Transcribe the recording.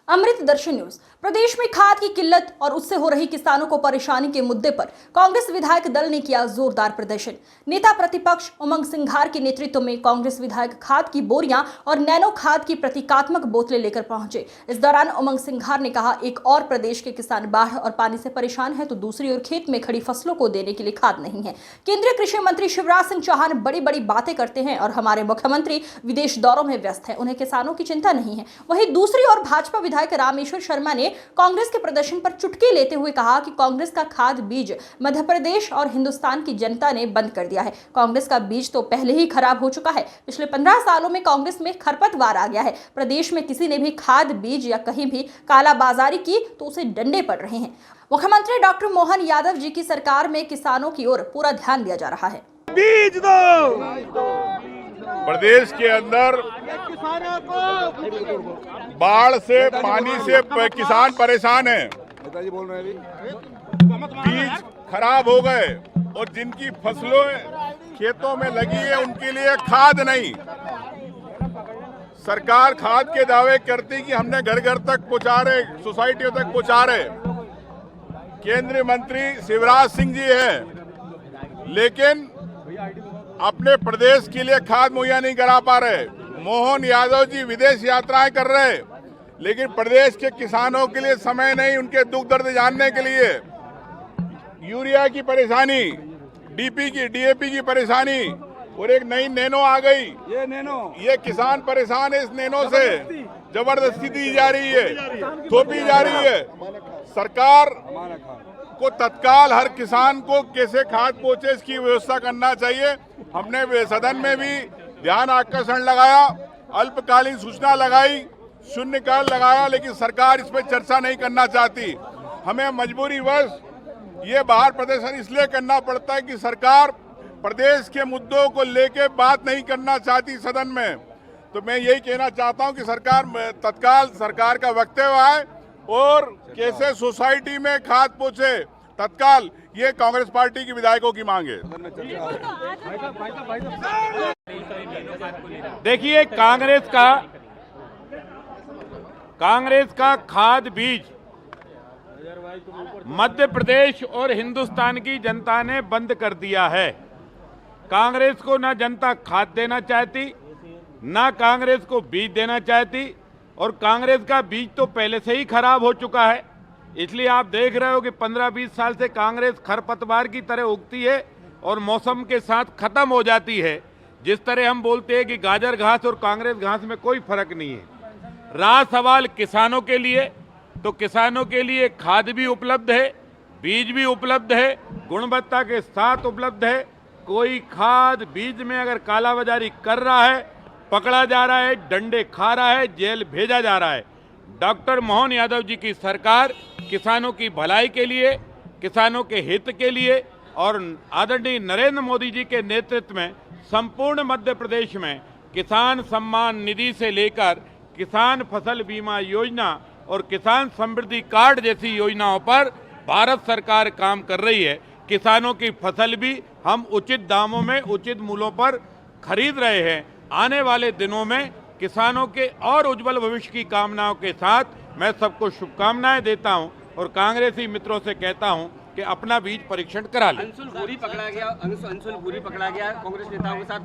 अमृत दर्शन news. प्रदेश में खाद की किल्लत और उससे हो रही किसानों को परेशानी के मुद्दे पर कांग्रेस विधायक दल ने किया जोरदार प्रदर्शन। नेता प्रतिपक्ष उमंग सिंघार के नेतृत्व में कांग्रेस विधायक खाद की बोरियां और नैनो खाद की प्रतीकात्मक बोतलें लेकर पहुंचे। इस दौरान उमंग सिंघार ने कहा, एक और प्रदेश के किसान बाढ़ और पानी से परेशान है तो दूसरी ओर खेत में खड़ी फसलों को देने के लिए खाद नहीं है। केंद्रीय कृषि मंत्री शिवराज सिंह चौहान बड़ी बड़ी बातें करते हैं और हमारे मुख्यमंत्री विदेश दौरों में व्यस्त है, उन्हें किसानों की चिंता नहीं है। वहीं दूसरी ओर भाजपा विधायक रामेश्वर शर्मा ने कांग्रेस के प्रदर्शन पर चुटकी लेते हुए कहा कि कांग्रेस का खाद बीज मध्य प्रदेश और हिंदुस्तान की जनता ने बंद कर दिया है। कांग्रेस का बीज तो पहले ही खराब हो चुका है। पिछले 15 सालों में कांग्रेस में खरपतवार आ गया है। प्रदेश में किसी ने भी खाद बीज या कहीं भी कालाबाजारी की तो उसे डंडे पड़ रहे हैं। मुख्यमंत्री डॉक्टर मोहन यादव जी की सरकार में किसानों की ओर पूरा ध्यान दिया जा रहा है। बीज दो। प्रदेश के अंदर बाढ़ से पानी से किसान परेशान है। नेताजी बोल रहे हैं बीज खराब हो गए और जिनकी फसलों खेतों में लगी है उनके लिए खाद नहीं। सरकार खाद के दावे करती कि हमने घर घर तक पहुंचा रहे, सोसाइटियों तक पहुंचा रहे। केंद्रीय मंत्री शिवराज सिंह जी हैं, लेकिन अपने प्रदेश के लिए खाद मुहैया नहीं करा पा रहे। मोहन यादव जी विदेश यात्राएं कर रहे, लेकिन प्रदेश के किसानों के लिए समय नहीं, उनके दुख दर्द जानने के लिए। यूरिया की परेशानी, डीएपी की परेशानी और एक नई नैनो आ गई। ये किसान परेशान है। इस नैनो से जबरदस्ती दी जा रही है, थोपी जा रही है। सरकार को तत्काल हर किसान को कैसे खाद पहुंचे इसकी व्यवस्था करना चाहिए। हमने सदन में भी ध्यान आकर्षण लगाया, अल्पकालीन सूचना लगाई, शून्यकाल लगाया, लेकिन सरकार इस पर चर्चा नहीं करना चाहती। हमें मजबूरीवश ये बाहर प्रदर्शन इसलिए करना पड़ता है कि सरकार प्रदेश के मुद्दों को लेके बात नहीं करना चाहती सदन में। तो मैं यही कहना चाहता हूं कि सरकार तत्काल सरकार का वक्तव्य आए और कैसे सोसाइटी में खाद पहुंचे तत्काल, ये कांग्रेस पार्टी की विधायकों की मांग है। देखिए, कांग्रेस का खाद बीज मध्य प्रदेश और हिंदुस्तान की जनता ने बंद कर दिया है। कांग्रेस को ना जनता खाद देना चाहती, ना कांग्रेस को बीज देना चाहती, और कांग्रेस का बीज तो पहले से ही खराब हो चुका है। इसलिए आप देख रहे हो कि 15-20 साल से कांग्रेस खरपतवार की तरह उगती है और मौसम के साथ खत्म हो जाती है। जिस तरह हम बोलते हैं कि गाजर घास और कांग्रेस घास में कोई फर्क नहीं है। रहा सवाल किसानों के लिए, तो किसानों के लिए खाद भी उपलब्ध है, बीज भी उपलब्ध है, गुणवत्ता के साथ उपलब्ध है। कोई खाद बीज में अगर कालाबाजारी कर रहा है, पकड़ा जा रहा है, डंडे खा रहा है, जेल भेजा जा रहा है। डॉक्टर मोहन यादव जी की सरकार किसानों की भलाई के लिए, किसानों के हित के लिए और आदरणीय नरेंद्र मोदी जी के नेतृत्व में संपूर्ण मध्य प्रदेश में किसान सम्मान निधि से लेकर किसान फसल बीमा योजना और किसान समृद्धि कार्ड जैसी योजनाओं पर भारत सरकार काम कर रही है। किसानों की फसल भी हम उचित दामों में, उचित मूल्यों पर खरीद रहे हैं। आने वाले दिनों में किसानों के और उज्जवल भविष्य की कामनाओं के साथ मैं सबको शुभकामनाएं देता हूं और कांग्रेसी मित्रों से कहता हूं कि अपना बीज परीक्षण करा लें। अंशुल भूरी पकड़ा गया कांग्रेस नेताओं के साथ